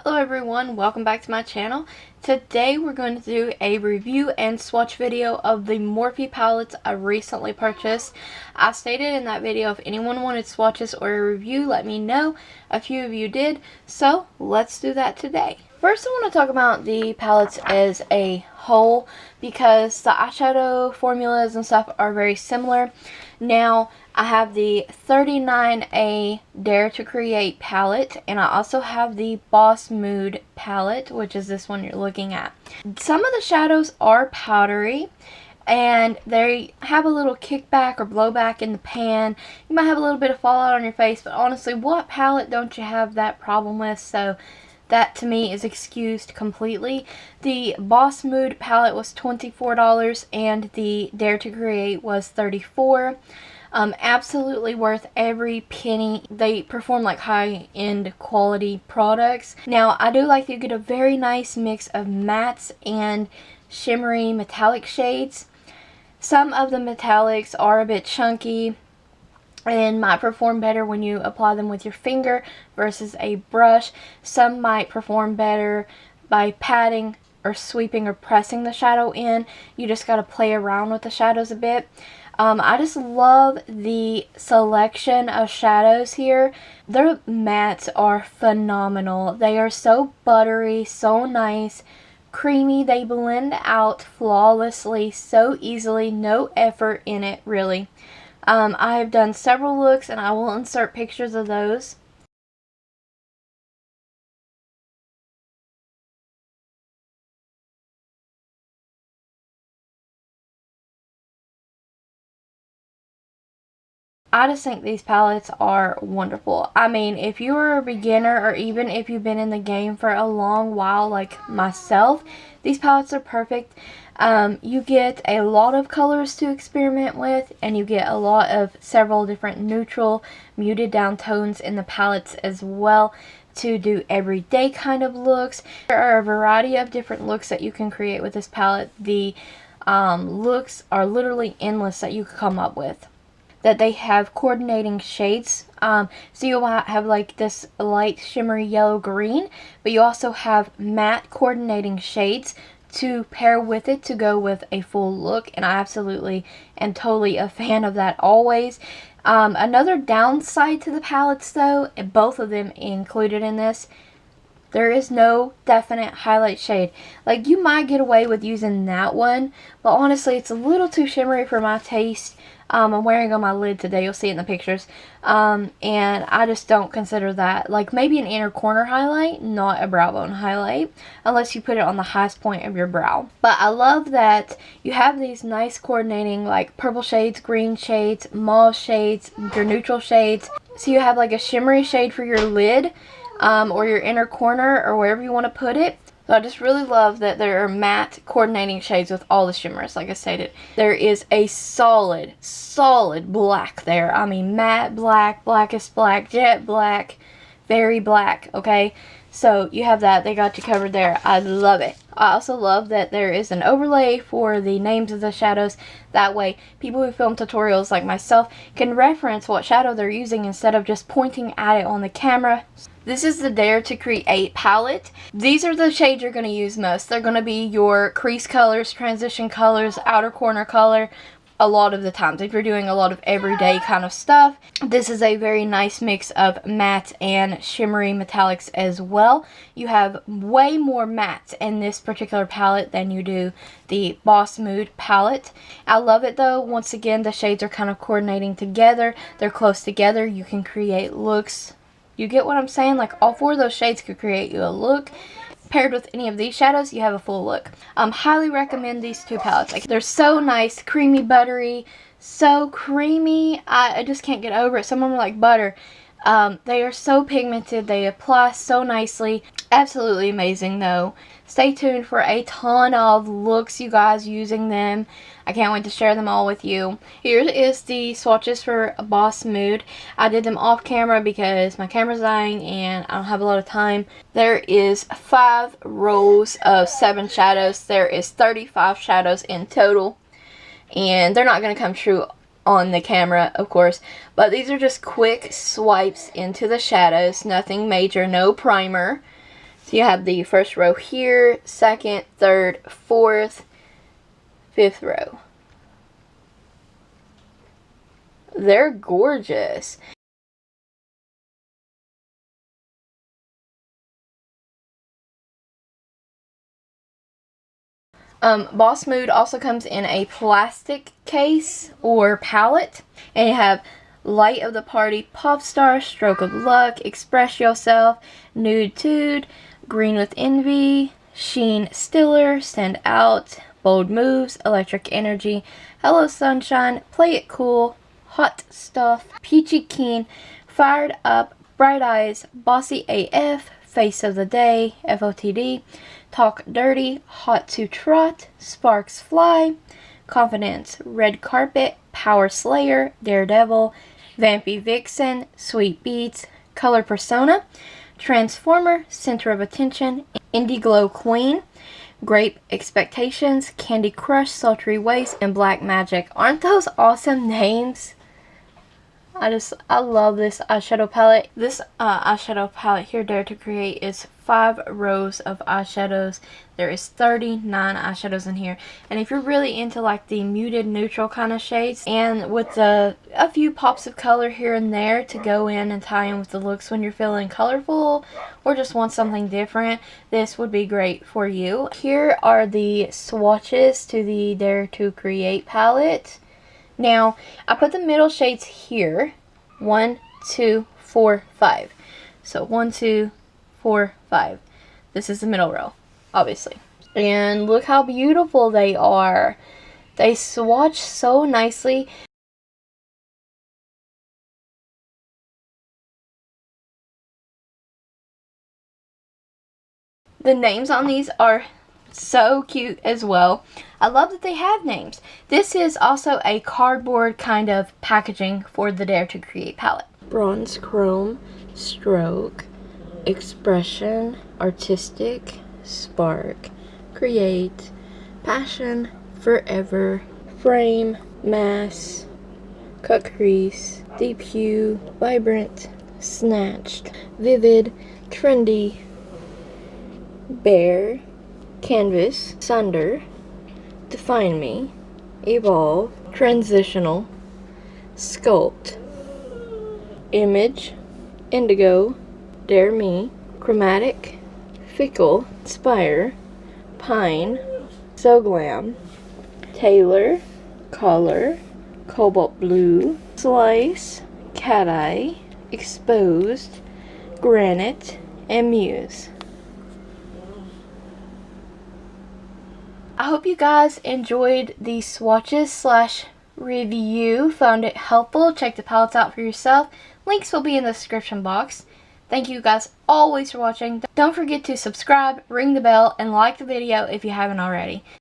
Hello everyone, welcome back to my channel. Today we're going to do a review and swatch video of the Morphe palettes I recently purchased. I stated in that video if anyone wanted swatches or a review, let me know. A few of you did, so let's do that today. First I want to talk about the palettes as a whole because the eyeshadow formulas and stuff are very similar. Now I have the 39A Dare to Create palette, and I also have the Boss Mood palette, which is this one you're looking at. Some of the shadows are powdery, and they have a little kickback or blowback in the pan. You might have a little bit of fallout on your face, but honestly, what palette don't you have that problem with? So that to me is excused completely. The Boss Mood palette was $24 and the Dare to Create was $34. Absolutely worth every penny. They perform like high-end quality products. Now I do like that you get a very nice mix of mattes and shimmery metallic shades. Some of the metallics are a bit chunky and might perform better when you apply them with your finger versus a brush. Some might perform better by patting or sweeping or pressing the shadow in. You just got to play around with the shadows a bit. I just love the selection of shadows here. Their mattes are phenomenal. They are so buttery, so nice, creamy. They blend out flawlessly, so easily, no effort in it really. I have done several looks and I will insert pictures of those. I just think these palettes are wonderful. I mean, if you are a beginner or even if you've been in the game for a long while like myself, these palettes are perfect. You get a lot of colors to experiment with, and you get a lot of several different neutral, muted down tones in the palettes as well to do everyday kind of looks. There are a variety of different looks that you can create with this palette. The looks are literally endless that you could come up with. That they have coordinating shades, so you'll have like this light shimmery yellow green, but you also have matte coordinating shades to pair with it to go with a full look, and I absolutely am totally a fan of that always. Another downside to the palettes though, and both of them included in this, there is no definite highlight shade. Like, you might get away with using that one, but honestly it's a little too shimmery for my taste. I'm wearing on my lid today, you'll see it in the pictures, and I just don't consider that. Like, maybe an inner corner highlight, not a brow bone highlight, unless you put it on the highest point of your brow. But I love that you have these nice coordinating like purple shades, green shades, mauve shades, your neutral shades, so you have like a shimmery shade for your lid, or your inner corner, or wherever you want to put it. So I just really love that there are matte coordinating shades with all the shimmers, like I stated. There is a solid black there. I mean, matte black, blackest black, jet black, very black, okay? So you have that. They got you covered there. I love it. I also love that there is an overlay for the names of the shadows. That way, people who film tutorials like myself can reference what shadow they're using instead of just pointing at it on the camera. This is the Dare to Create palette. These are the shades you're going to use most. They're going to be your crease colors, transition colors, outer corner color, a lot of the times if you're doing a lot of everyday kind of stuff. This is a very nice mix of matte and shimmery metallics as well. You have way more matte in this particular palette than you do the Boss Mood palette. I love it though. Once again, the shades are kind of coordinating together. They're close together. You can create looks. You get what I'm saying? Like, all four of those shades could create you a look. Paired with any of these shadows, you have a full look. Highly recommend these two palettes. Like, they're so nice, creamy, buttery, so creamy. I just can't get over it. Some of them are like butter. They are so pigmented. They apply so nicely. Absolutely amazing though. Stay tuned for a ton of looks, you guys, using them. I can't wait to share them all with you. Here is the swatches for Boss Mood. I did them off camera because my camera's dying and I don't have a lot of time. There is 5 rows of 7 shadows. There is 35 shadows in total. And they're not going to come true on the camera, of course, but these are just quick swipes into the shadows, nothing major, no primer. So you have the first row here, second, third, fourth, fifth row. They're gorgeous. Boss Mood also comes in a plastic case or palette. And you have Light of the Party, Pop Star, Stroke of Luck, Express Yourself, Nude Tude, Green with Envy, Sheen Stiller, Stand Out, Bold Moves, Electric Energy, Hello Sunshine, Play It Cool, Hot Stuff, Peachy Keen, Fired Up, Bright Eyes, Bossy AF, Face of the Day, FOTD, Talk Dirty, Hot to Trot, Sparks Fly, Confidence, Red Carpet, Power Slayer, Daredevil, Vampy Vixen, Sweet Beats, Color Persona, Transformer, Center of Attention, Indie Glow Queen, Grape Expectations, Candy Crush, Sultry Waste, and Black Magic. Aren't those awesome names? I love this eyeshadow palette. This eyeshadow palette here, Dare to Create, is 5 rows of eyeshadows. There is 39 eyeshadows in here. And if you're really into like the muted neutral kind of shades, and with a few pops of color here and there to go in and tie in with the looks when you're feeling colorful or just want something different, this would be great for you. Here are the swatches to the Dare to Create palette. Now, I put the middle shades here. 1, 2, 4, 5. So 1, 2, 4, 5. This is the middle row, obviously. And look how beautiful they are. They swatch so nicely. The names on these are so cute as well. I love that they have names. This is also a cardboard kind of packaging for the Dare to Create palette. Bronze Chrome, Stroke, Expression, Artistic, Spark, Create, Passion, Forever, Frame, Mass, Cut Crease, Deep Hue, Vibrant, Snatched, Vivid, Trendy, Bare, Canvas, Sunder, Define Me, Evolve, Transitional, Sculpt, Image, Indigo, Dare Me, Chromatic, Fickle, Inspire, Pine, So Glam, Tailor, Color, Cobalt Blue, Slice, Cat Eye, Exposed, Granite, and Muse. I hope you guys enjoyed the swatches slash review, found it helpful. Check the palettes out for yourself. Links will be in the description box. Thank you guys always for watching. Don't forget to subscribe, ring the bell, and like the video if you haven't already.